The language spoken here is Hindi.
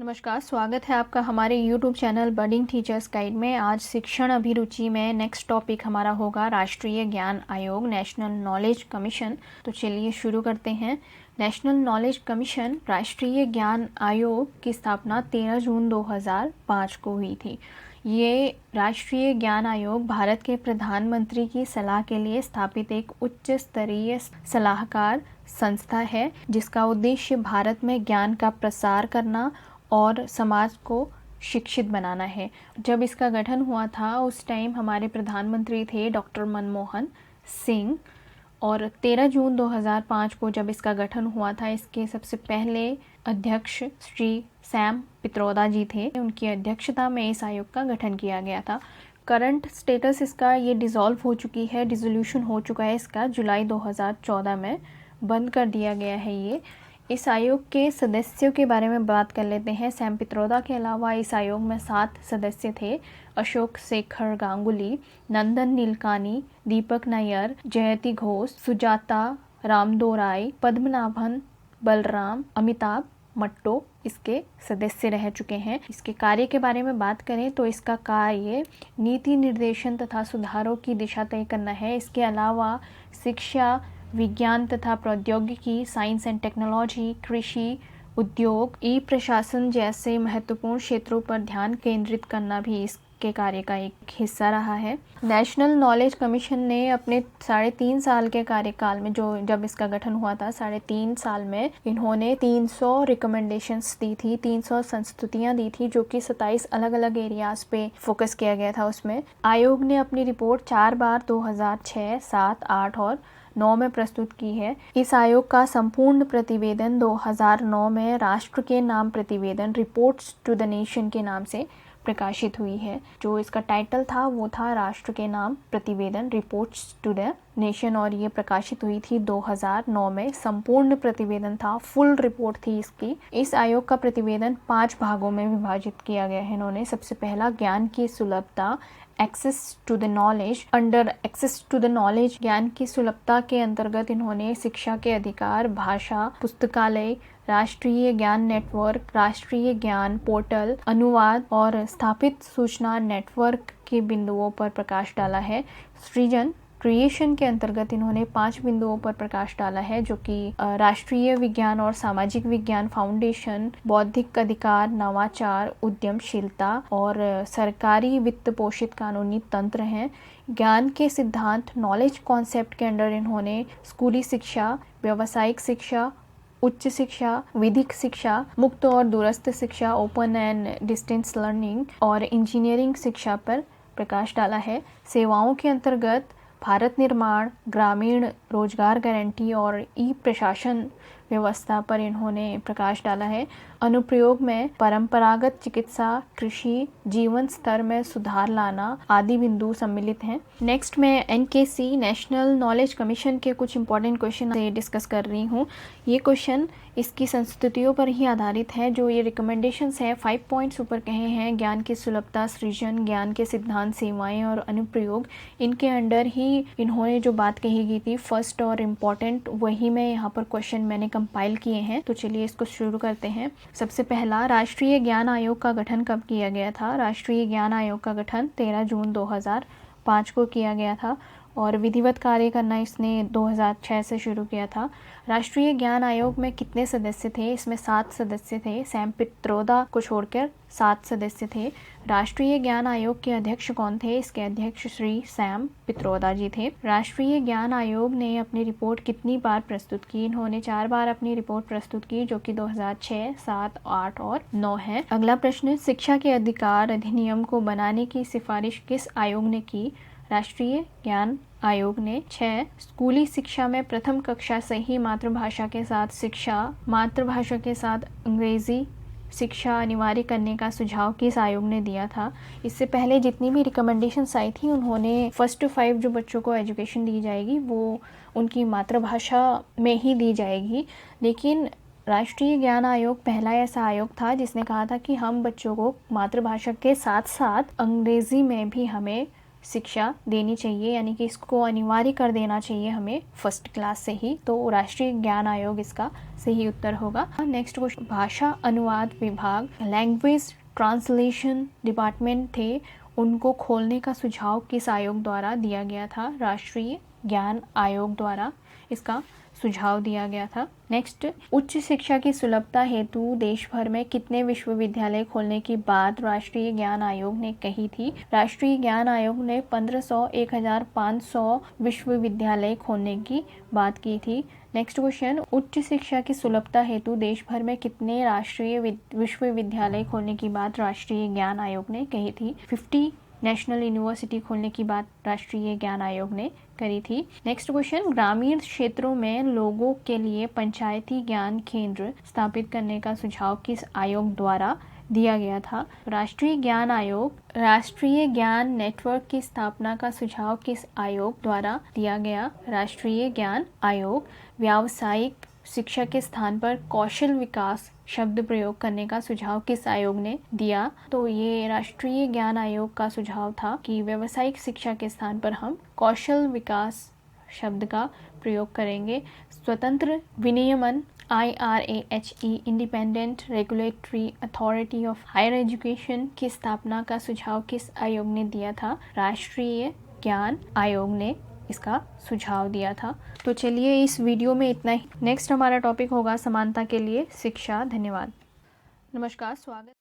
नमस्कार, स्वागत है आपका हमारे YouTube channel budding teachers guide में। आज शिक्षण अभिरुचि में नेक्स्ट टॉपिक हमारा होगा राष्ट्रीय ज्ञान आयोग, नेशनल नॉलेज कमीशन। तो चलिए शुरू करते हैं। नेशनल नॉलेज कमीशन राष्ट्रीय ज्ञान आयोग की स्थापना 13 जून 2005 को हुई थी। ये राष्ट्रीय ज्ञान आयोग भारत के प्रधानमंत्री की सलाह के लिए स्थापित एक उच्च स्तरीय सलाहकार संस्था है, जिसका उद्देश्य भारत में ज्ञान का प्रसार करना और समाज को शिक्षित बनाना है। जब इसका गठन हुआ था उस टाइम हमारे प्रधानमंत्री थे डॉक्टर मनमोहन सिंह, और 13 जून 2005 को जब इसका गठन हुआ था, इसके सबसे पहले अध्यक्ष श्री सैम पित्रोदा जी थे। उनकी अध्यक्षता में इस आयोग का गठन किया गया था। करंट स्टेटस इसका ये डिसॉल्व हो चुकी है, डिसोल्यूशन हो चुका है इसका, जुलाई 2014 में बंद कर दिया गया है ये। इस आयोग के सदस्यों के बारे में बात कर लेते हैं। सैम पित्रोदा के अलावा इस आयोग में 7 सदस्य थे। अशोक शेखर गांगुली, नंदन नीलकानी, दीपक नायर, जयति घोष, सुजाता रामदोराई, पद्मनाभन बलराम, अमिताभ मट्टो इसके सदस्य रह चुके हैं। इसके कार्य के बारे में बात करें तो इसका कार्य नीति निर्देशन तथा सुधारों की दिशा तय करना है। इसके अलावा शिक्षा, विज्ञान तथा प्रौद्योगिकी, साइंस एंड टेक्नोलॉजी, कृषि, उद्योग, ई प्रशासन जैसे महत्वपूर्ण क्षेत्रों पर ध्यान केंद्रित करना भी इसके कार्य का एक हिस्सा रहा है। नेशनल नॉलेज कमीशन ने अपने 3.5 साल के कार्यकाल में, जब इसका गठन हुआ था, 3.5 साल में इन्होंने 300 रिकमेंडेशंस दी थी, 300 संस्तुतियां दी थी, जो कि 27 अलग अलग एरियाज पे फोकस किया गया था। उसमें आयोग ने अपनी रिपोर्ट 4 बार 2006, 7, 8 और 9 में प्रस्तुत की है। इस आयोग का संपूर्ण प्रतिवेदन 2009 में राष्ट्र के नाम प्रतिवेदन, रिपोर्ट्स टू द नेशन के नाम से प्रकाशित हुई है। जो इसका टाइटल था वो था राष्ट्र के नाम प्रतिवेदन, रिपोर्ट्स टू द नेशन, और ये प्रकाशित हुई थी 2009 में। संपूर्ण प्रतिवेदन था, फुल रिपोर्ट थी इसकी। इस आयोग का प्रतिवेदन 5 भागों में विभाजित किया गया है इन्होंने। सबसे पहला, ज्ञान की सुलभता, access to the knowledge. Under access to the knowledge, ज्ञान की सुलभता के अंतर्गत इन्होंने शिक्षा के अधिकार, भाषा, पुस्तकालय, राष्ट्रीय ज्ञान नेटवर्क, राष्ट्रीय ज्ञान पोर्टल, अनुवाद और स्थापित सूचना नेटवर्क के बिंदुओं पर प्रकाश डाला है। सृजन, क्रिएशन के अंतर्गत इन्होंने 5 बिंदुओं पर प्रकाश डाला है, जो कि राष्ट्रीय विज्ञान और सामाजिक विज्ञान फाउंडेशन, बौद्धिक अधिकार, नवाचार, उद्यमशीलता और सरकारी वित्त पोषित कानूनी तंत्र हैं। ज्ञान के सिद्धांत, नॉलेज कॉन्सेप्ट के अंडर इन्होंने स्कूली शिक्षा, व्यावसायिक शिक्षा, उच्च शिक्षा, विधिक शिक्षा, मुक्त और दूरस्थ शिक्षा, ओपन एंड डिस्टेंस लर्निंग और इंजीनियरिंग शिक्षा पर प्रकाश डाला है। सेवाओं के अंतर्गत भारत निर्माण, ग्रामीण रोजगार गारंटी और ई प्रशासन व्यवस्था पर इन्होंने प्रकाश डाला है। अनुप्रयोग में परंपरागत चिकित्सा, कृषि, जीवन स्तर में सुधार लाना आदि बिंदु सम्मिलित हैं। नेक्स्ट मैं एनकेसी, नेशनल नॉलेज कमीशन के कुछ इंपॉर्टेंट क्वेश्चन से डिस्कस कर रही हूँ। ये क्वेश्चन इसकी संस्तुतियों पर ही आधारित है। जो ये रिकमेंडेशंस हैं, 5 पॉइंट्स ऊपर कहे हैं। ज्ञान की सुलभता, सृजन, ज्ञान के सिद्धांत, सेवाएं और अनुप्रयोग, इनके अंडर ही इन्होंने जो बात कही गई थी फर्स्ट और इम्पॉर्टेंट, वही मैं यहाँ पर क्वेश्चन मैंने कंपाइल किए हैं। तो चलिए इसको शुरू करते हैं। सबसे पहला, राष्ट्रीय ज्ञान आयोग का गठन कब किया गया था? राष्ट्रीय ज्ञान आयोग का गठन 13 जून 2005 को किया गया था, और विधिवत कार्य करना इसने 2006 से शुरू किया था। राष्ट्रीय ज्ञान आयोग में कितने सदस्य थे? इसमें 7 सदस्य थे। सैम पित्रोदा को छोड़कर 7 सदस्य थे। राष्ट्रीय ज्ञान आयोग के अध्यक्ष कौन थे? इसके अध्यक्ष श्री सैम पित्रोदा जी थे। राष्ट्रीय ज्ञान आयोग ने अपनी रिपोर्ट कितनी बार प्रस्तुत की? इन्होंने 4 बार अपनी रिपोर्ट प्रस्तुत की, जो कि 2006, 7, 8 और 9 है। अगला प्रश्न, शिक्षा के अधिकार अधिनियम को बनाने की सिफारिश किस आयोग ने की? राष्ट्रीय ज्ञान आयोग ने। 6, स्कूली शिक्षा में प्रथम कक्षा से ही मातृभाषा के साथ शिक्षा, मातृभाषा के साथ अंग्रेजी शिक्षा अनिवार्य करने का सुझाव किस आयोग ने दिया था? इससे पहले जितनी भी रिकमेंडेशंस आई थी, उन्होंने फर्स्ट टू 5 जो बच्चों को एजुकेशन दी जाएगी वो उनकी मातृभाषा में ही दी जाएगी। लेकिन राष्ट्रीय ज्ञान आयोग पहला ऐसा आयोग था जिसने कहा था कि हम बच्चों को मातृभाषा के साथ साथ अंग्रेजी में भी हमें शिक्षा देनी चाहिए, यानी कि इसको अनिवार्य कर देना चाहिए हमें फर्स्ट क्लास से ही। तो राष्ट्रीय ज्ञान आयोग इसका सही उत्तर होगा। नेक्स्ट क्वेश्चन, भाषा अनुवाद विभाग लैंग्वेज ट्रांसलेशन डिपार्टमेंट थे, उनको खोलने का सुझाव किस आयोग द्वारा दिया गया था? राष्ट्रीय ज्ञान आयोग द्वारा इसका सुझाव दिया गया था। नेक्स्ट, उच्च शिक्षा की सुलभता हेतु देश भर में कितने विश्वविद्यालय खोलने की बात राष्ट्रीय ज्ञान आयोग ने कही थी? राष्ट्रीय ज्ञान आयोग ने 1500 1500 विश्वविद्यालय खोलने की बात की थी। नेक्स्ट क्वेश्चन, उच्च शिक्षा की सुलभता हेतु देश भर में कितने राष्ट्रीय विश्वविद्यालय खोलने की बात राष्ट्रीय ज्ञान आयोग ने कही थी? 50 नेशनल यूनिवर्सिटी खोलने की बात राष्ट्रीय ज्ञान आयोग ने करी थी। नेक्स्ट क्वेश्चन, ग्रामीण क्षेत्रों में लोगों के लिए पंचायती ज्ञान केंद्र स्थापित करने का सुझाव किस आयोग द्वारा दिया गया था? राष्ट्रीय ज्ञान आयोग। राष्ट्रीय ज्ञान नेटवर्क की स्थापना का सुझाव किस आयोग द्वारा दिया गया? राष्ट्रीय ज्ञान आयोग। व्यावसायिक शिक्षा के स्थान पर कौशल विकास शब्द प्रयोग करने का सुझाव किस आयोग ने दिया? तो ये राष्ट्रीय ज्ञान आयोग का सुझाव था कि व्यावसायिक शिक्षा के स्थान पर हम कौशल विकास शब्द का प्रयोग करेंगे। स्वतंत्र विनियमन IRAHE independent regulatory authority of higher education की स्थापना का सुझाव किस आयोग ने दिया था? राष्ट्रीय ज्ञान आयोग ने इसका सुझाव दिया था। तो चलिए इस वीडियो में इतना ही। नेक्स्ट हमारा टॉपिक होगा समानता के लिए शिक्षा। धन्यवाद। नमस्कार, स्वागत।